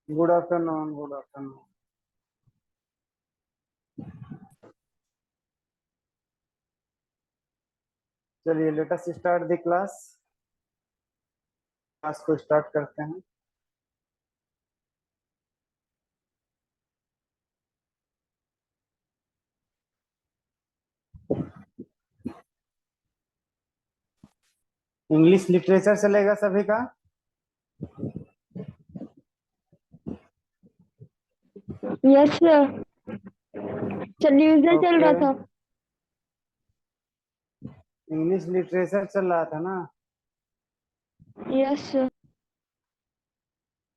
Good afternoon, good afternoon. चलिए, let us start the class. Class को start करते हैं। इंग्लिश लिटरेचर चलेगा सभी का? Yes sir. न्यूज़ चल रहा था। इंग्लिश लिटरेचर चल रहा था ना? Yes sir.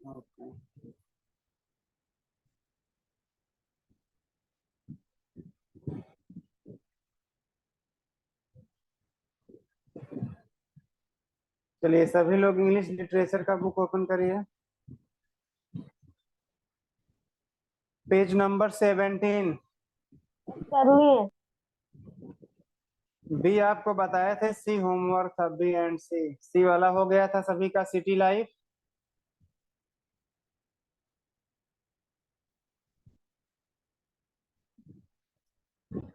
ओके। चलिए, सभी लोग इंग्लिश लिटरेचर का बुक ओपन करिए। Page number 17। करनी है। बी आपको बताए थे, सी होमवर्क था, बी एंड सी। सी वाला हो गया था सभी का, सिटी लाइफ।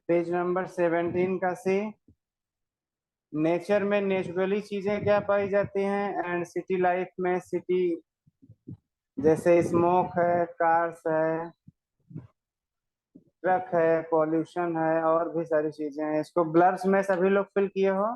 पेज नंबर 17 का सी। नेचर में नेचुरली चीजें क्या पाई जाती हैं, एंड सिटी लाइफ में सिटी जैसे स्मोक है, कार्स है, ट्रक है, पॉल्यूशन है, और भी सारी चीजें हैं। इसको ब्लर्स में सभी लोग फिल किए हो?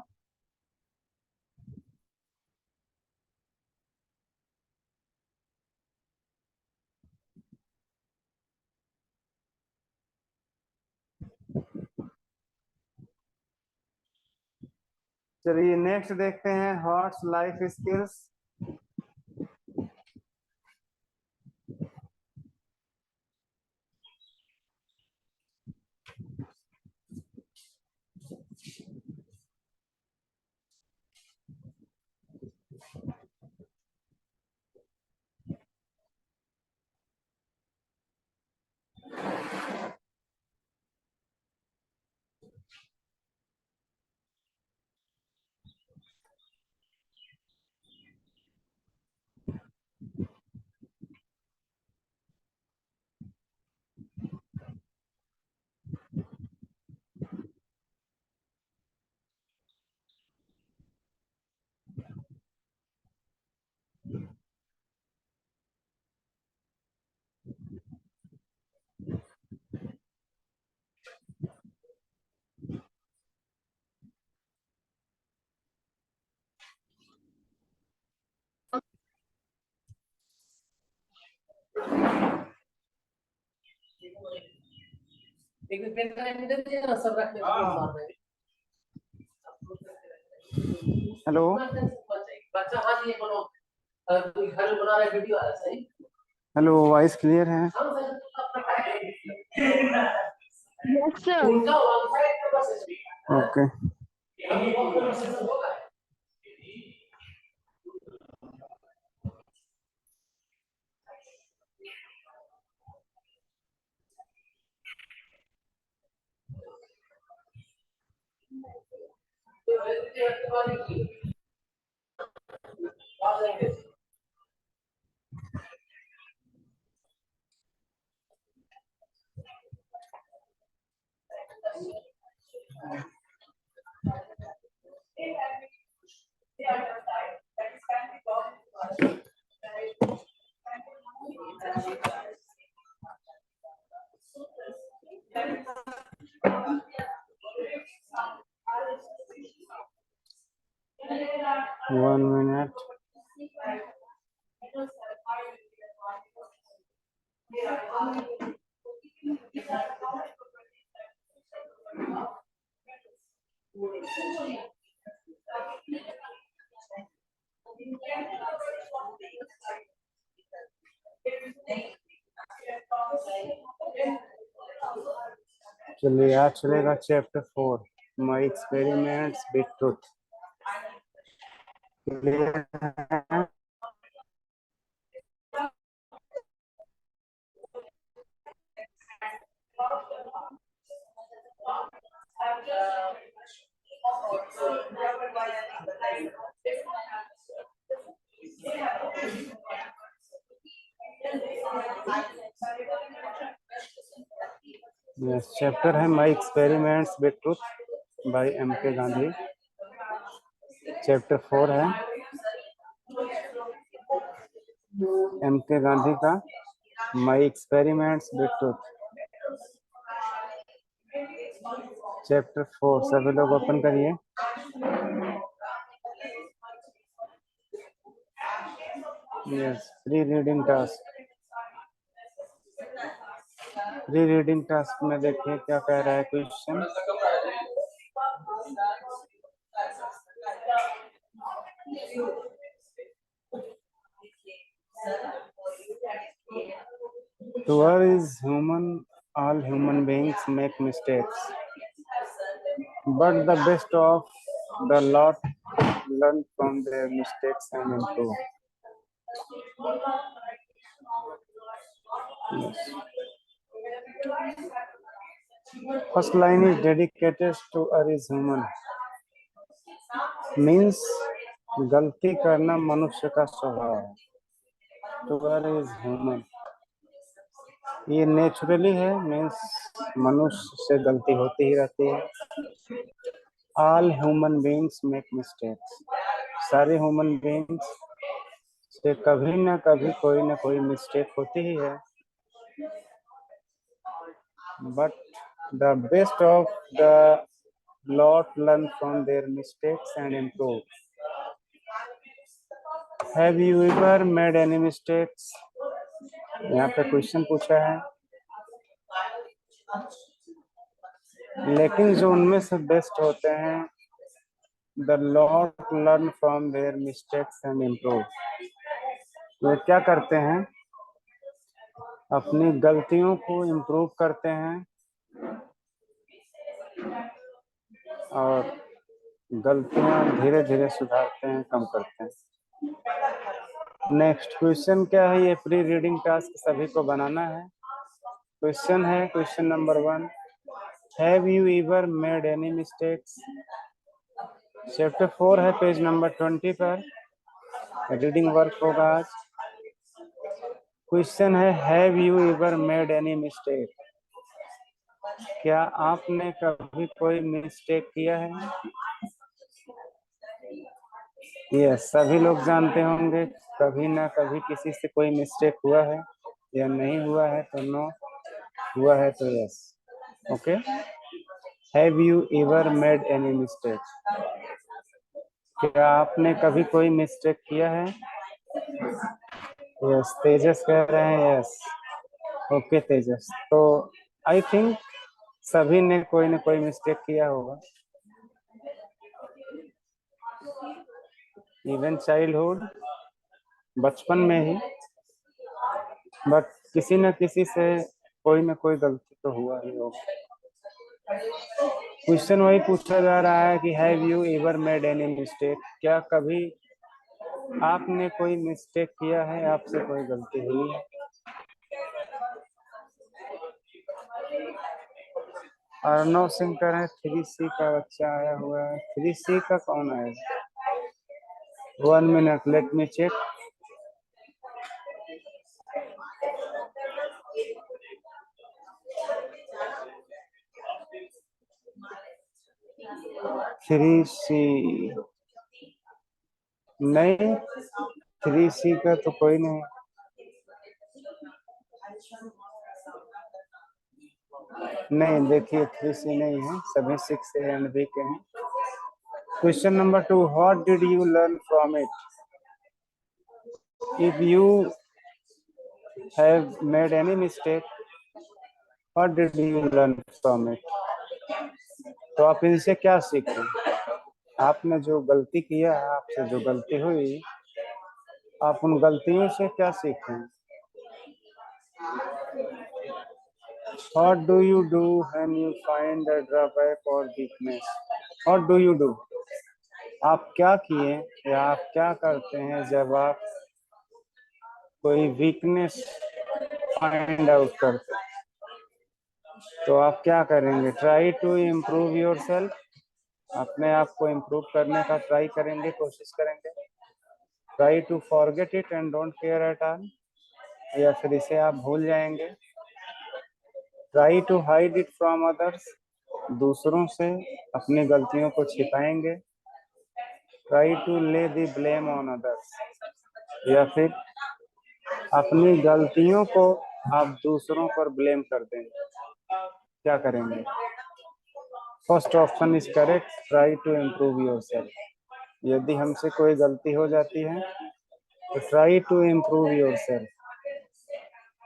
चलिए, नेक्स्ट देखते हैं, HOTS life skills. Hello hello, voice clear है? Yes sir. Okay. One minute. चलिए, आज चलेगा chapter 4, my experiments with truth. Clear है? यस, चैप्टर है my experiments with truth by M.K. Gandhi. Chapter 4 है M.K. गांधी का my experiments with truth. Chapter 4 सभी लोग ओपन करिए। Yes, pre reading task. Pre reading task में देखिए क्या कह रहा है question. To err is human. All human beings make mistakes, but the best of the lot learn from their mistakes and improve. Yes. First line is dedicated to err is human. Means गलती करना मनुष्य का स्वभाव है। To err is human. ये naturally है, means मनुष्य से गलती होती ही रहती है। All human beings make mistakes, सारे ह्यूमन बीइंग्स से कभी ना कभी कोई ना कोई मिस्टेक होती ही है। But the best of the lot learn from their mistakes and improve. Have you ever made any mistakes? यहाँ पे क्वेश्चन पूछा है, लेकिन जो उनमें से बेस्ट होते हैं, the lot learn from their mistakes and improve. वे क्या करते हैं? अपनी गलतियों को इम्प्रूव करते हैं और गलतियां धीरे धीरे सुधारते हैं, कम करते हैं। नेक्स्ट क्वेश्चन क्या है? ये प्री रीडिंग टास्क सभी को बनाना है। क्वेश्चन है question number 1, have you ever made any mistakes? Chapter 4 है, पेज नंबर 20 पर रीडिंग वर्क होगा आज। क्वेश्चन है have you ever made any mistake? क्या आपने कभी कोई मिस्टेक किया है? यस, सभी लोग जानते होंगे कभी ना कभी किसी से कोई मिस्टेक हुआ है, या नहीं हुआ है तो नो, हुआ है तो yes. Okay, have you ever made any mistake? क्या आपने कभी कोई मिस्टेक किया है? यस, तेजस कह रहे हैं यस। ओके तेजस, तो आई थिंक सभी ने कोई ना कोई मिस्टेक किया होगा, इवन चाइल्डहुड, बचपन में ही। बट किसी न किसी से कोई ना कोई गलती तो हुआ ही होगा। क्वेश्चन वही पूछा जा रहा है कि have you ever made any mistake? क्या कभी आपने कोई मिस्टेक किया है, आपसे कोई गलती हुई है? अर्नव सिंह कह रहे हैं 3C का बच्चा आया हुआ है। 3C का कौन आएगा? 1 minute, let me check. Three C नहीं, 3C का तो कोई नहीं। नहीं, देखिए 3C नहीं है, सभी 6A एंड B के हैं। Question number 2, what did you learn from it? If you have made any mistake, what did you learn from it? तो आप इनसे क्या सीखें? आपने जो गलती किया, आपसे जो गलती हुई, आप उन गलतियों से क्या सीखें? What do you do when you find a drawback or weakness? What do you do? आप क्या किए या आप क्या करते हैं जब आप कोई वीकनेस फाइंड आउट करते हैं? तो आप क्या करेंगे? Try to improve yourself, अपने आप को इम्प्रूव करने का ट्राई करेंगे, कोशिश करेंगे। Try to forget it and don't care at all, या फिर इसे आप भूल जाएंगे। Try to hide it from others, दूसरों से अपनी गलतियों को छिपाएंगे। Try to lay the blame on others, या फिर अपनी गलतियों को आप दूसरों पर ब्लेम कर देंगे। क्या करेंगे? First option is correct, try to improve yourself. यदि हमसे कोई गलती हो जाती है तो ट्राई टू इम्प्रूव योरसेल्फ,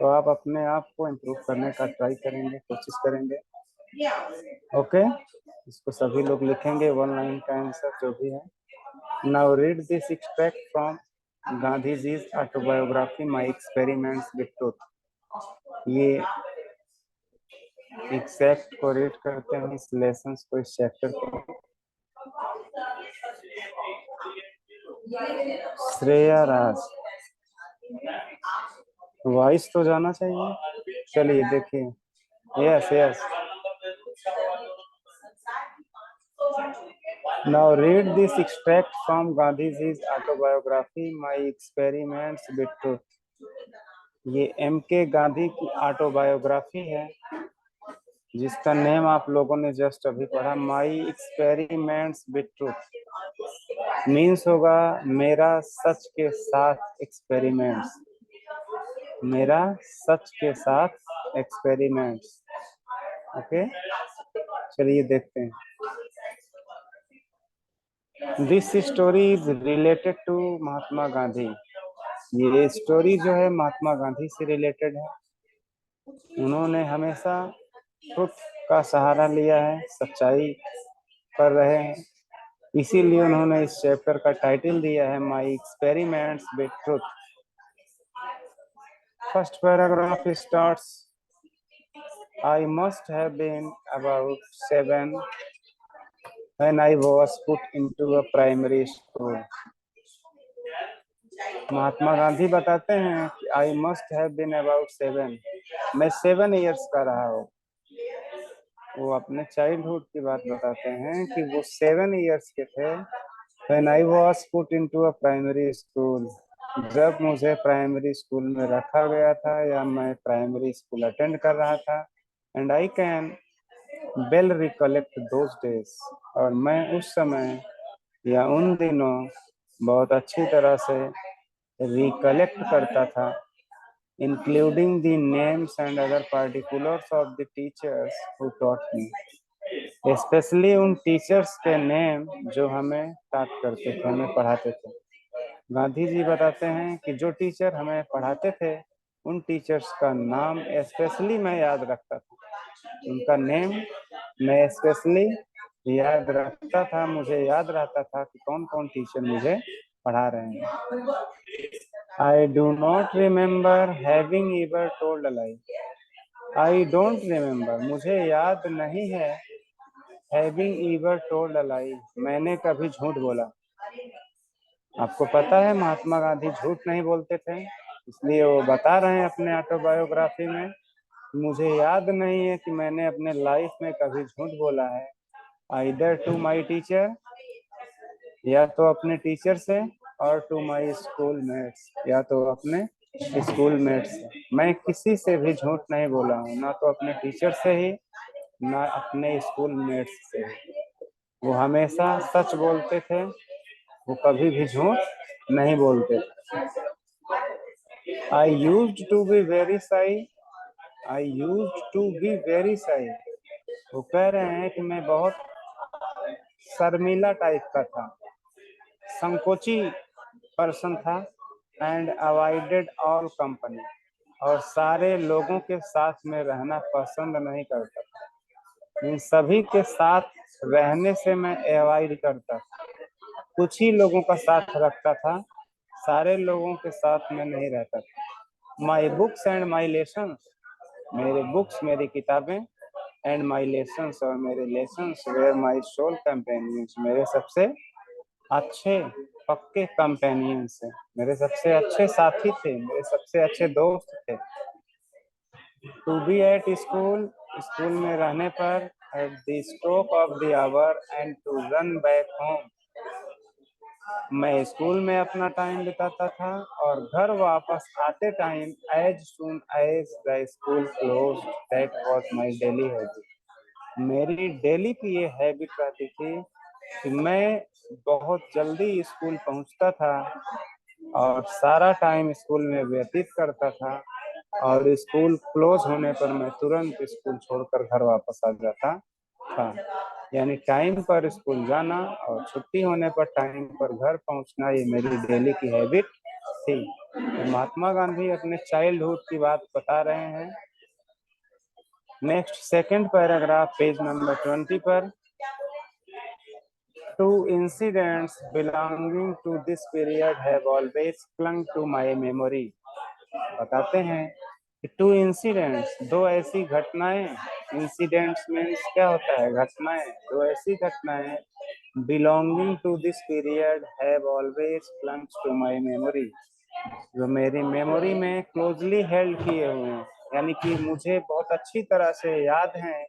तो आप अपने आप को इम्प्रूव करने का ट्राई करेंगे, कोशिश करेंगे। ओके, इसको सभी लोग लिखेंगे, वन लाइन का आंसर जो भी है। Now read this extract from Gandhiji's autobiography my experiments with truth. ये एक्सेप्ट को रीड करते हैं, इस लेसन को, इस चैप्टर को। श्रेया राज, वॉइस तो जाना चाहिए। चलिए देखिए, yes yes. Now read this extract from Gandhiji's autobiography, My Experiments with Truth। ये M.K. गांधी की ऑटोबायोग्राफी है, जिसका नेम आप लोगों ने जस्ट अभी पढ़ा, माई एक्सपेरिमेंट्स विद ट्रूथ। मीन्स होगा मेरा सच के साथ एक्सपेरिमेंट्स, मेरा सच के साथ एक्सपेरिमेंट्स। ओके, चलिए देखते हैं। This story is related to Mahatma Gandhi. ये स्टोरी जो है महात्मा गांधी से रिलेटेड है। उन्होंने हमेशा ट्रुथ का सहारा लिया है, सच्चाई कर रहे हैं, इसीलिए उन्होंने इस चैप्टर का टाइटल दिया है my experiments with truth. First paragraph starts, I must have been about 7 when I was put into a primary school। Mahatma Gandhi बताते हैं कि I must have been about 7, मैं 7 इयर्स का रहा हूँ। वो अपने चाइल्डहुड की बात बताते हैं कि वो 7 इयर्स के थे when I was put into a primary school, जब मुझे प्राइमरी स्कूल में रखा गया था या मैं प्राइमरी स्कूल अटेंड कर रहा था। And I can well recollect those days, और मैं उस समय या उन दिनों बहुत अच्छी तरह से रिकलेक्ट करता था, including the names and other particulars of the teachers who taught me, specially उन टीचर्स के नेम जो हमें टाट करते थे, हमें पढ़ाते थे। गांधी जी बताते हैं कि जो टीचर हमें पढ़ाते थे उन टीचर्स का नाम स्पेशली मैं याद रखता था, उनका नेम मैं स्पेशली याद रखता था। मुझे याद रहता था कि कौन कौन टीचर मुझे पढ़ा रहे हैं। I do not remember having ever told a lie, I don't remember, मुझे याद नहीं है, हैविंग एवर टोल्ड अ लाई, मैंने कभी झूठ बोला। आपको पता है महात्मा गांधी झूठ नहीं बोलते थे, इसलिए वो बता रहे हैं अपने ऑटोबायोग्राफी में, मुझे याद नहीं है कि मैंने अपने लाइफ में कभी झूठ बोला है। आइदर टू माई टीचर, या तो अपने टीचर से, और टू माई स्कूल मेट्स, या तो अपने स्कूल मेट्स से। मैं किसी से भी झूठ नहीं बोला हूँ, ना तो अपने टीचर से ही, ना अपने स्कूल मेट्स से। वो हमेशा सच बोलते थे, वो कभी भी झूठ नहीं बोलते थे। I used to be very shy, I used to be very shy, वो कह रहे हैं कि मैं बहुत शर्मीला टाइप का था, संकोची पर्सन था। एंड अवॉइडेड ऑल कंपनी, और सारे लोगों के साथ में रहना पसंद नहीं करता था। इन सभी के साथ रहने से मैं अवॉइड करता था, कुछ ही लोगों का साथ रखता था, सारे लोगों के साथ में नहीं रहता था। My books and my lessons, मेरे बुक्स, मेरी किताबें, एंड माई लेसन्स, और मेरे lessons, were my soul companions, मेरे सबसे अच्छे पक्के कंपेनियंस थे, मेरे सबसे अच्छे साथी थे, मेरे सबसे अच्छे दोस्त थे। To be at school, school में रहने पर, at the stroke of the hour, and to run back home, मैं स्कूल में अपना टाइम बिताता था और घर वापस आते time as soon as the school closed that was my daily habit. मेरी डेली की ये हैबिट रहती थी कि मैं बहुत जल्दी स्कूल पहुंचता था और सारा टाइम स्कूल में व्यतीत करता था और स्कूल क्लोज होने पर मैं तुरंत स्कूल छोड़कर घर वापस आ जाता था। यानी टाइम पर स्कूल जाना और छुट्टी होने पर टाइम पर घर पहुंचना, ये मेरी डेली की हैबिट थी। तो महात्मा गांधी अपने चाइल्डहुड की बात बता रहे हैं। Next second paragraph page number 20 पर, Two incidents belonging to this period have always clung to my memory। बताते हैं कि टू इंसिडेंट्स, दो ऐसी घटनाएं, इंसिडेंट्स मीन्स क्या होता है, घटनाएं, दो ऐसी घटनाएं belonging to this period have always clung to my memory, जो मेरी मेमोरी में क्लोजली हेल्ड किए हुए हैं, यानी कि मुझे बहुत अच्छी तरह से याद हैं।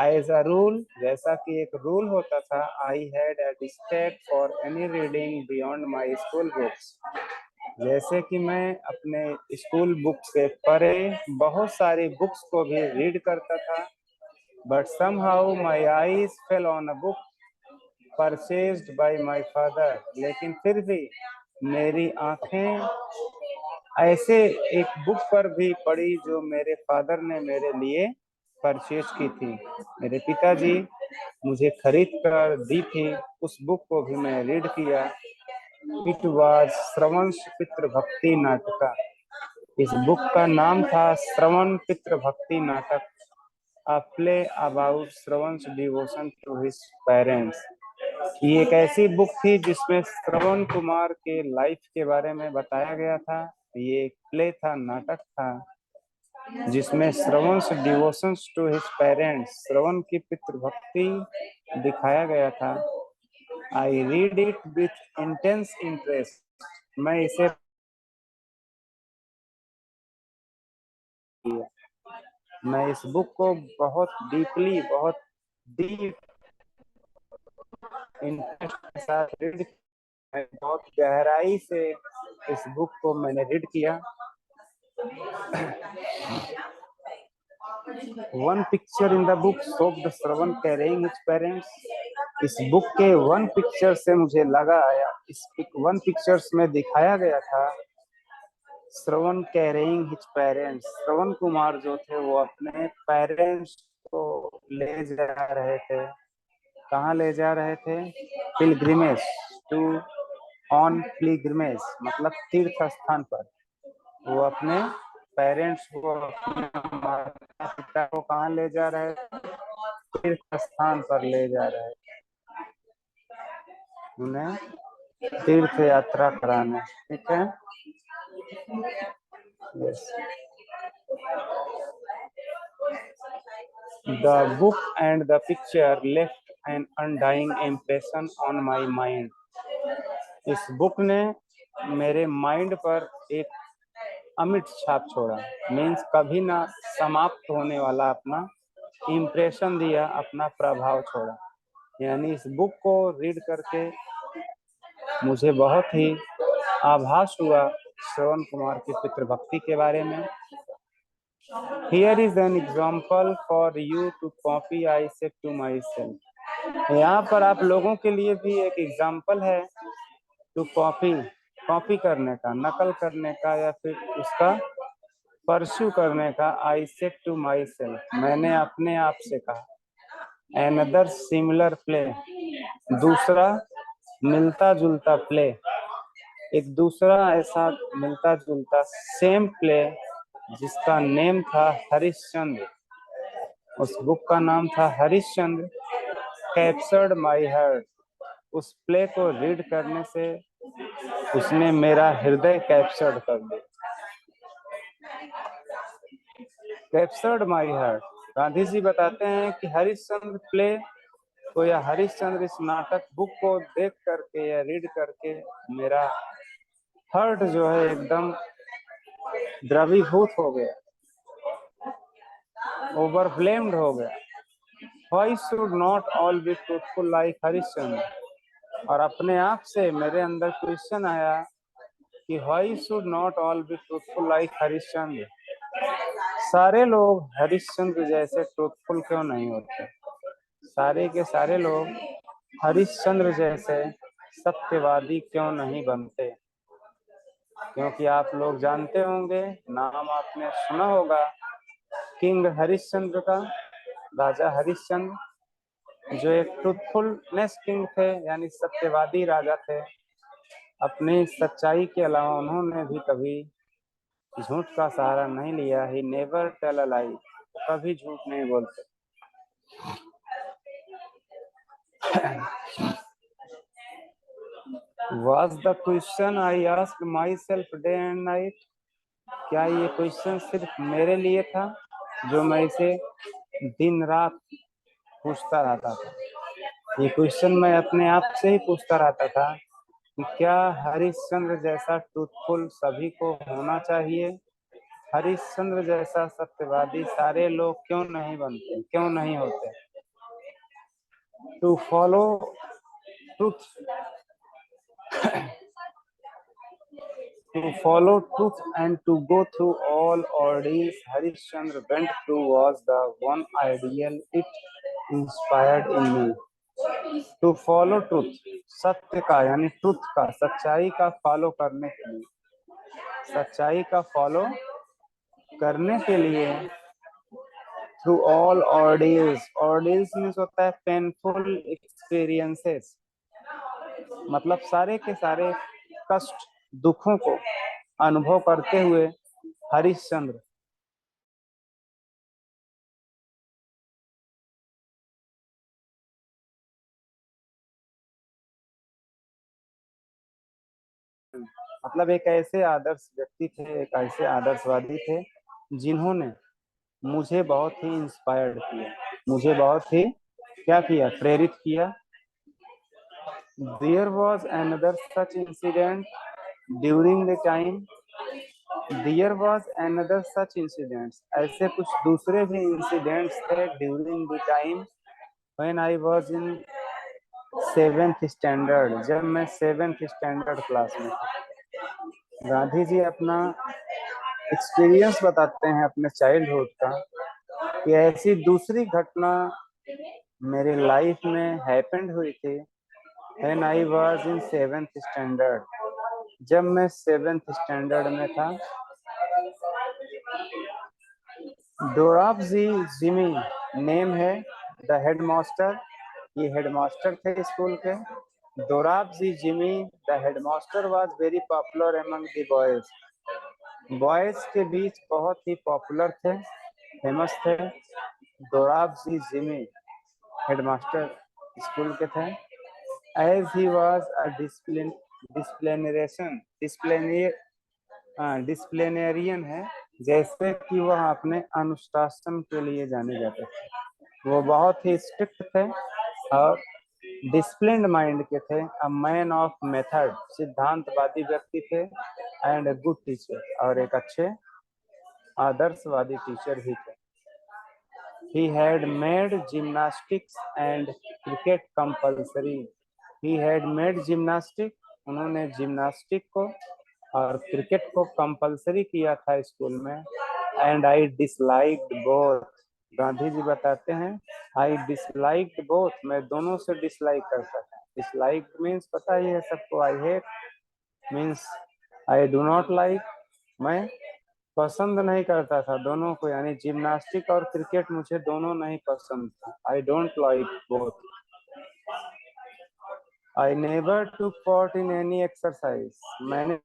एज अ रूल, जैसा कि एक रूल होता था, I had at state for any reading beyond my school books, जैसे कि मैं अपने स्कूल बुक से परे बहुत सारी बुक्स को भी रीड करता था। But somehow my eyes fell on a book purchased bye my father, लेकिन फिर भी मेरी आंखें ऐसे एक बुक पर भी पड़ी जो मेरे फादर ने मेरे लिए परचेज की थी। मेरे पिताजी मुझे खरीद कर दी थी, उस बुक को भी मैं रीड किया। इट वाज श्रवंश पितृ भक्ति नाटका, इस बुक का नाम था श्रवण Pitri Bhakti Nataka, a play about Shravana's devotion to his parents. ये एक ऐसी बुक थी जिसमें श्रवण कुमार के लाइफ के बारे में बताया गया था। ये एक प्ले था, नाटक था, जिसमें श्रवण डिवोशन टू हिज पेरेंट्स, श्रवण की पितृभक्ति दिखाया गया था। I read it with intense interest, मैं इसे मैं इस बुक को बहुत डीपली, बहुत डीप इंटरेस्ट के साथ रीड, बहुत गहराई से इस बुक को मैंने रीड किया। One picture in the book showed Shravan carrying his parents, इस बुक के वन पिक्चर से मुझे लगा आया, इस वन पिक्चर्स में दिखाया गया था श्रवण carrying his parents, Shravan Kumar जो थे वो अपने पेरेंट्स को ले जा रहे थे। कहाँ ले जा रहे थे? पिलग्रिमेज, टू ऑन पिलग्रिमेज मतलब तीर्थ स्थान पर। वो अपने पेरेंट्स को, अपने माता पिता को कहाँ ले जा रहे थे? तीर्थ स्थान पर ले जा रहे थे, उन्हें तीर्थ यात्रा कराने। ठीक है, yes. The book and the picture left N undying impression on my mind, इस बुक ने मेरे माइंड पर एक अमिट छाप छोड़ा, मीन्स कभी ना समाप्त होने वाला अपना इम्प्रेशन दिया, अपना प्रभाव छोड़ा। यानी इस बुक को रीड करके मुझे बहुत ही आभास हुआ श्रवण कुमार की पितृभक्ति के बारे में। Here is an example for you to copy, I said to myself। यहाँ पर आप लोगों के लिए भी एक एग्जाम्पल है टू कॉपी, कॉपी करने का, नकल करने का, या फिर उसका परस्यू करने का। I said to myself, मैंने अपने आप से कहा। एनदर सिमिलर प्ले, दूसरा मिलता जुलता प्ले, एक दूसरा ऐसा मिलता जुलता सेम प्ले जिसका नेम था हरिश्चंद्र, उस बुक का नाम था हरिश्चंद्र, कैप्चर्ड माई हार्ट, उस प्ले को रीड करने से उसने मेरा हृदय कैप्चर्ड कर दिया। Captured my heart, Gandhi ji बताते हैं कि हरिश्चंद्र प्ले को या हरिश्चंद्र इस नाटक बुक को देख करके या रीड करके मेरा हार्ट जो है एकदम द्रवीभूत हो गया, ओवरफ्लेम्ड हो गया। Why should not all be truthful like Harishchandra? और अपने आप से मेरे अंदर क्वेश्चन आया कि why should not all be truthful like Harishchandra. सारे लोग हरिश्चंद्र जैसे ट्रूथफुल क्यों नहीं होते? सारे के सारे लोग हरिश्चंद्र जैसे सत्यवादी क्यों नहीं बनते? क्योंकि आप लोग जानते होंगे, नाम आपने सुना होगा किंग हरिश्चंद्र का, राजा हरिश्चंद्र, जो एक ट्रूथफुलनेस किंग थे, यानी सत्यवादी राजा थे। अपनी सच्चाई के अलावा उन्होंने भी कभी झूठ का सहारा नहीं लिया। ही नेवर टेल अ लाई, कभी झूठ नहीं बोलते। Was the question I asked myself day and night? क्या ये क्वेश्चन सिर्फ मेरे लिए था जो मैं इसे दिन रात पूछता रहता था? ये क्वेश्चन मैं अपने आप से ही पूछता रहता था कि क्या हरिश्चंद्र जैसा ट्रूथफुल सभी को होना चाहिए? हरिश्चंद्र जैसा सत्यवादी सारे लोग क्यों नहीं बनते, क्यों नहीं होते? To follow truth, to follow truth and to go through all ordeals Harishchandra went through was the one ideal it inspired in me. To follow truth, सत्य का यानी ट्रुथ का, सच्चाई का फॉलो करने के लिए, सच्चाई का फॉलो करने के लिए थ्रू ऑल ऑर्डियल्स, ऑर्डियल्स मीन्स होता है पेनफुल एक्सपीरियंसेस, मतलब सारे के सारे कष्ट दुखों को अनुभव करते हुए हरिश्चंद्र मतलब एक ऐसे आदर्श व्यक्ति थे, एक ऐसे आदर्शवादी थे जिन्होंने मुझे बहुत ही इंस्पायर्ड किया, मुझे बहुत ही क्या किया, प्रेरित किया। There was another such incident during the time, there was another such incidents, ऐसे कुछ दूसरे भी इंसिडेंट्स थे during the time when I was in seventh standard, जब मैं सेवेंथ स्टैंडर्ड क्लास में था। गांधी जी अपना एक्सपीरियंस बताते हैं अपने चाइल्डहुड का कि ऐसी दूसरी घटना मेरे लाइफ में हैपेंड हुई थी when I was in seventh standard, जब मैं सेवेंथ स्टैंडर्ड में था। डोराबजी जिमी नेम है द हेडमास्टर, ये हेडमास्टर थे स्कूल के। Dorabji Gimi the headmaster was very popular among the boys, boys के बीच बहुत ही पॉपुलर थे, फेमस थे। डोराबजी जिमी हेडमास्टर स्कूल के थे। As he was a disciplinarian है, जैसे कि वह अपने अनुशासन के लिए जाने जाते थे। वो बहुत ही स्ट्रिक्ट थे और डिसिप्लिन्ड माइंड के थे। अ मैन ऑफ मेथड, सिद्धांतवादी व्यक्ति थे। एंड ए गुड टीचर, और एक अच्छे आदर्शवादी टीचर भी थे। He had made gymnastics and cricket compulsory. He had made gymnastics, उन्होंने जिम्नास्टिक को और क्रिकेट को कंपलसरी किया था स्कूल में। And I disliked both, Gandhi ji बताते हैं आई डिसलाइक्ड बोथ, मैं दोनों से डिसलाइक करता था। डिसलाइक्ड मीन्स पता ही है सबको, I hate means I do not like, मैं पसंद नहीं करता था दोनों को, यानी जिम्नास्टिक और क्रिकेट मुझे दोनों नहीं पसंद था। I don't like both. I never took part in any exercise, मैंने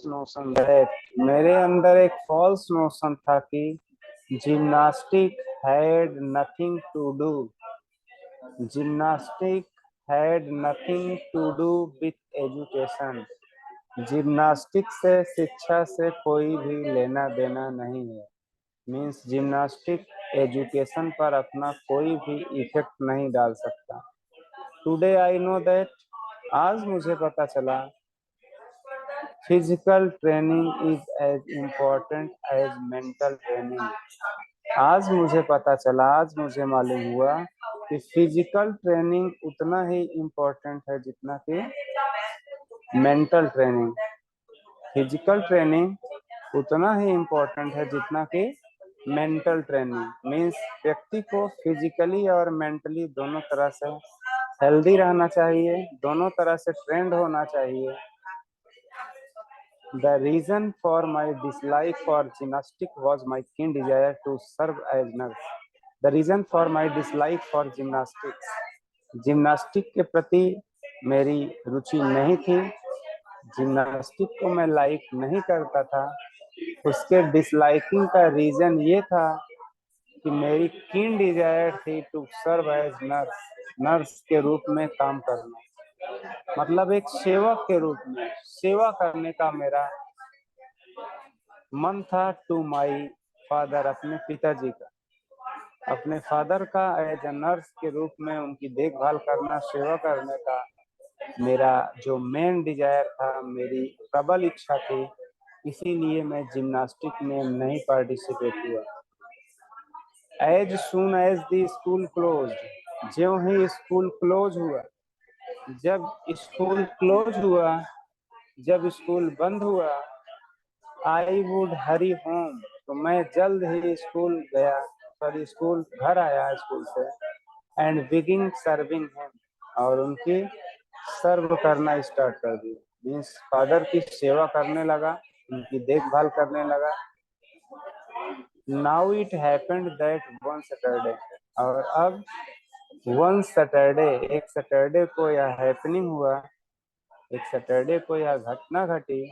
नोशन है, मेरे अंदर एक फॉल्स नोशन था कि gymnastic had nothing to do, gymnastic had nothing to do with education, gymnastic से शिक्षा से कोई भी लेना देना नहीं है। मीन्स जिम्नास्टिक एजुकेशन पर अपना कोई भी इफेक्ट नहीं डाल सकता। टुडे आई नो दैट, आज मुझे पता चला, physical training is as important as mental training. आज मुझे पता चला, आज मुझे मालूम हुआ कि फिजिकल ट्रेनिंग उतना ही इम्पोर्टेंट है जितना कि मेंटल ट्रेनिंग। फिजिकल ट्रेनिंग उतना ही इम्पोर्टेंट है जितना कि मेंटल ट्रेनिंग। मीन्स व्यक्ति को फिजिकली और मेंटली दोनों तरह से हेल्दी रहना चाहिए, दोनों तरह से ट्रेंड होना चाहिए। The reason for my dislike for gymnastic was my keen desire to serve as nurse. The reason for my dislike for gymnastics, gymnastic के प्रति मेरी रुचि नहीं थी, जिम्नास्टिक को मैं लाइक नहीं करता था। उसके डिसलाइकिंग का रीजन ये था कि मेरी कीन डिजायर थी to serve as nurse, nurse के रूप में काम करना, मतलब एक सेवक के रूप में सेवा करने का मेरा मन था। टू माई फादर, अपने पिताजी का, अपने फादर का एज ए नर्स के रूप में उनकी देखभाल करना, सेवा करने का मेरा जो मेन डिजायर था, मेरी प्रबल इच्छा थी। इसीलिए मैं जिम्नास्टिक में नहीं पार्टिसिपेट हुआ। As soon as the school close, ज्यों ही स्कूल क्लोज हुआ, जब स्कूल क्लोज हुआ, जब स्कूल बंद हुआ, आई वुड हरी होम, तो मैं जल्द ही स्कूल गया, सॉरी स्कूल घर आया स्कूल से, एंड बिगिन सर्विंग हिम, और उनकी सर्व करना स्टार्ट कर दिया। मीन्स फादर की सेवा करने लगा, उनकी देखभाल करने लगा। Now it happened that one Saturday, और अब वन सैटरडे, एक सैटरडे को यह हैपनिंग हुआ, एक सैटरडे को यह घटना घटी।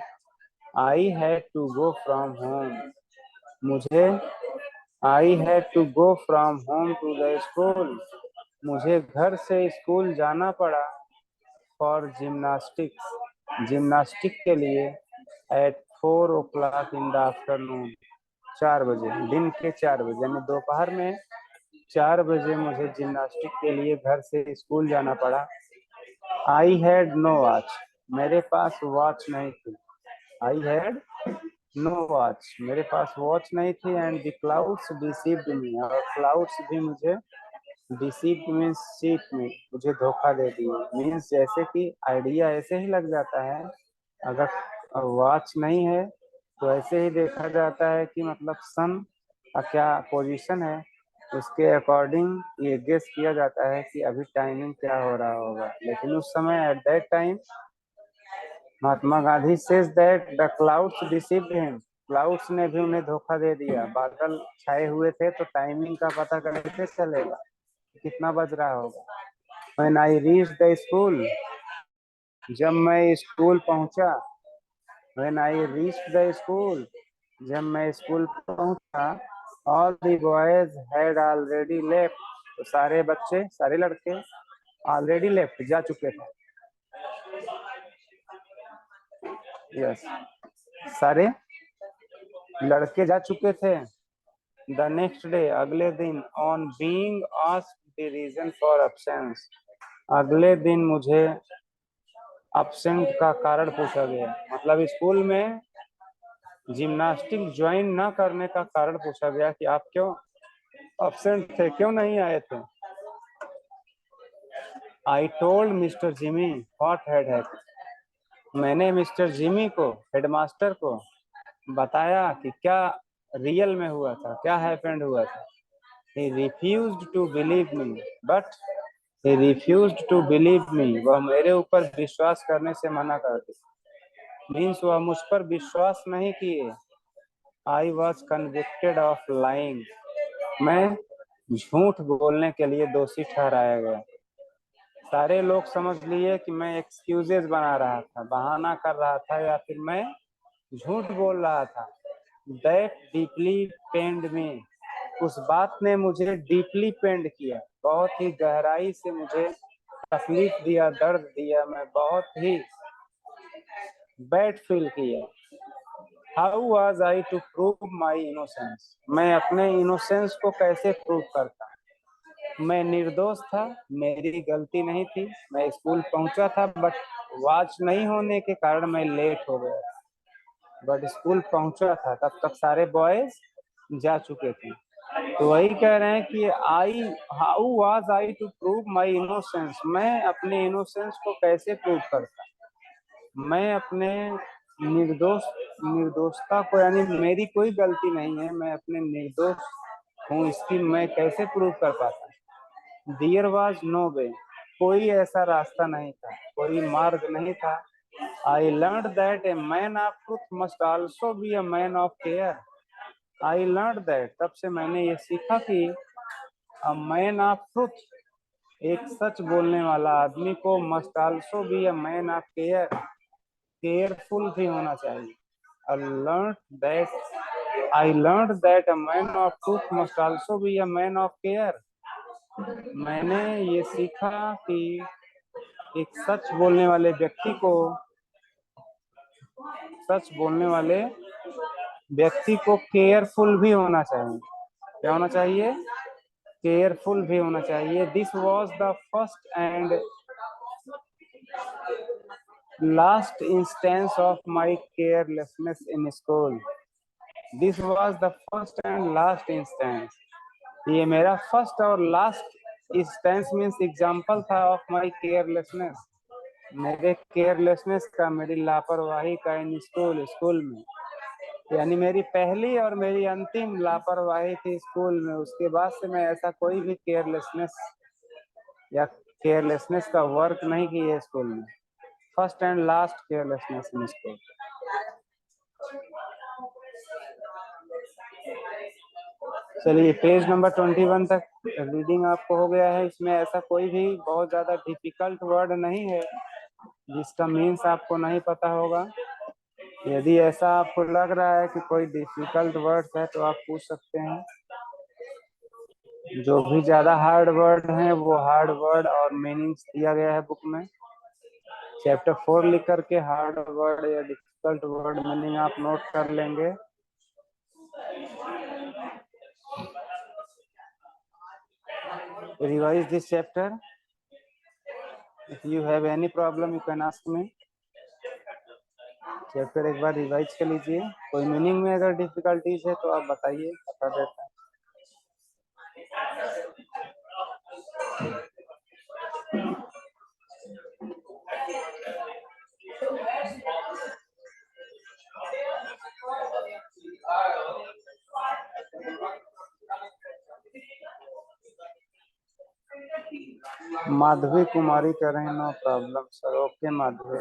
I had to go from home, मुझे I had to go from home to the school, मुझे घर से स्कूल जाना पड़ा। फॉर जिम्नास्टिक्स, जिम्नास्टिक के लिए, eight 4 o'clock in the afternoon, 4 बजे, दिन के 4 बजे, यानी दोपहर में 4 बजे मुझे जिम्नास्टिक के लिए घर से स्कूल जाना पड़ा। आई हैड नो वॉच, मेरे पास वॉच नहीं थी। आई हैड नो वॉच, मेरे पास वॉच नहीं थी। And the clouds deceived me, और क्लाउड्स भी मुझे डिसीव्ड मीन्स सीट में, मुझे धोखा दे दिए। मीन्स जैसे कि आइडिया ऐसे ही लग जाता है, अगर वॉच नहीं है तो ऐसे ही देखा जाता है कि मतलब सन का क्या पोजीशन है, उसके अकॉर्डिंग ये गेस किया जाता है कि अभी टाइमिंग क्या हो रहा होगा। लेकिन उस समय at that time Mahatma Gandhi says that the clouds deceived him, clouds ने भी उन्हें धोखा दे दिया। बादल छाए हुए थे तो टाइमिंग का पता कैसे चलेगा, कितना बज रहा होगा। When I reached the school, जब मैं स्कूल पहुंचा, When I reached the school, जब मैं स्कूल पहुंचा, all the boys had already left, तो सारे बच्चे, सारे लड़के already left, जा चुके थे। यस, सारे लड़के जा चुके थे। द नेक्स्ट डे, अगले दिन, on being asked the reason for absence, अगले दिन मुझे एब्सेंट का कारण पूछा गया, मतलब स्कूल में जिम्नास्टिक ज्वाइन न करने का कारण पूछा गया कि आप क्यों एब्सेंट थे, क्यों नहीं आए थे। I told mister Jimmy what had happened, मैंने मिस्टर जिमी को, हेडमास्टर को बताया कि क्या रियल में हुआ था, क्या हैपेंड हुआ था। He refused to believe me, but he refused to believe me, वह मेरे ऊपर विश्वास करने से मना कर दिया। मीन्स वह मुझ पर विश्वास नहीं किए। I was convicted of lying, मैं झूठ बोलने के लिए दोषी ठहराया गया। सारे लोग समझ लिए कि मैं एक्सक्यूजेज बना रहा था, बहाना कर रहा था, या फिर मैं झूठ बोल रहा था। That deeply pained me, उस बात ने मुझे डीपली पेंड किया, बहुत ही गहराई से मुझे तकलीफ दिया, दर्द दिया, मैं बहुत ही बैड फील किया। How was I to prove my innocence, मैं अपने इनोसेंस को कैसे प्रूव करता। मैं निर्दोष था, मेरी गलती नहीं थी, मैं स्कूल पहुंचा था बट वॉच नहीं होने के कारण मैं लेट हो गया, बट स्कूल पहुंचा था, तब तक सारे बॉयज जा चुके थे। तो वही कह रहे हैं कि I how was I to prove my innocence, मैं अपने इनोसेंस को कैसे प्रूव करता, मैं अपने निर्दोषता को, यानी मेरी कोई गलती नहीं है, मैं अपने निर्दोष हूँ इसकी मैं कैसे प्रूव कर पाता। देयर वाज नो वे, कोई ऐसा रास्ता नहीं था, कोई मार्ग नहीं था। I learn that a man of truth must also be a man of care. I learn that, तब से मैंने ये सीखा कि अ मैन ऑफ ट्रूथ, एक सच बोलने वाला आदमी को must also be a man of care, careful भी होना चाहिए। I learned that a man of truth must also be a man of care. मैंने ये सीखा कि एक सच बोलने वाले व्यक्ति को, सच बोलने वाले व्यक्ति को केयरफुल भी होना चाहिए। क्या होना चाहिए? केयरफुल भी होना चाहिए। This was the first and last instance of my carelessness in school. This was the first and last instance, ये मेरा फर्स्ट और लास्ट इंस्टेंस मीन्स एग्जाम्पल था ऑफ माई केयरलेसनेस, मेरे केयरलेसनेस का, मेरी लापरवाही का इन स्कूल में, यानी मेरी पहली और मेरी अंतिम लापरवाही थी स्कूल में। उसके बाद से मैं ऐसा कोई भी केयरलेसनेस या केयरलेसनेस का वर्क नहीं किया स्कूल में। First and last carelessness in school. चलिए पेज नंबर 21 तक रीडिंग आपको हो गया है। इसमें ऐसा कोई भी बहुत ज्यादा डिफिकल्ट वर्ड नहीं है जिसका मीन्स आपको नहीं पता होगा। यदि ऐसा आपको लग रहा है कि कोई डिफिकल्ट वर्ड है तो आप पूछ सकते हैं। जो भी ज्यादा हार्ड वर्ड हैं वो हार्ड वर्ड और मीनिंग्स दिया गया है बुक में। चैप्टर 4 लिख करके हार्ड वर्ड या डिफिकल्ट वर्ड मीनिंग आप नोट कर लेंगे। Revise this chapter. If you have any problem, you can ask me. Chapter एक बार रिवाइज कर लीजिए। कोई मीनिंग में अगर डिफिकल्टीज है तो आप बताइए, बता देता है। माधवी कुमारी कर रहे हैं, no problem sir. Okay Madhavi.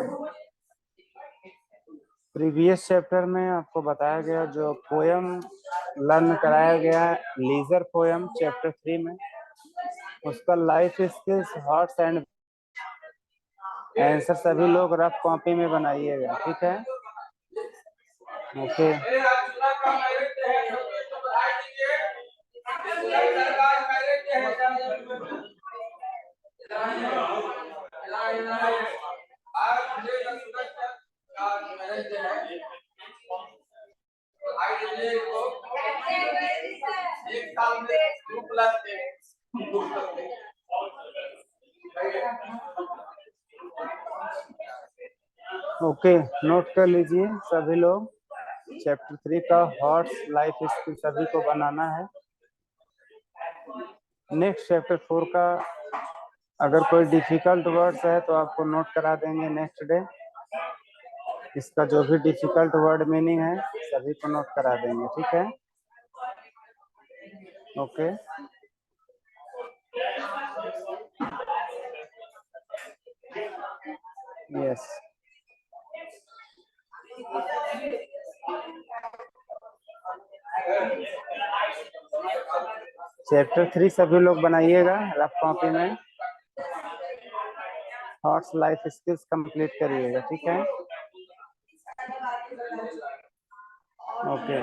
Previous chapter में आपको बताया गया जो पोयम लर्न कराया गया है, लीजर पोयम चैप्टर 3 में, उसका life skills hots and answer सभी लोग रफ कॉपी में बनाइएगा, ठीक है? ओके। ओके, नोट कर लीजिए सभी लोग। चैप्टर 3 का हॉट्स लाइफ स्किल सभी को बनाना है। नेक्स्ट चैप्टर 4 का अगर कोई डिफिकल्ट वर्ड्स है तो आपको नोट करा देंगे नेक्स्ट डे। इसका जो भी डिफिकल्ट वर्ड मीनिंग है सभी को नोट करा देंगे, ठीक है? ओके। यस। चैप्टर 3 सभी लोग बनाइएगा रफ कॉपी में। थॉट्स लाइफ स्किल्स कंप्लीट करिएगा, ठीक है? ओके।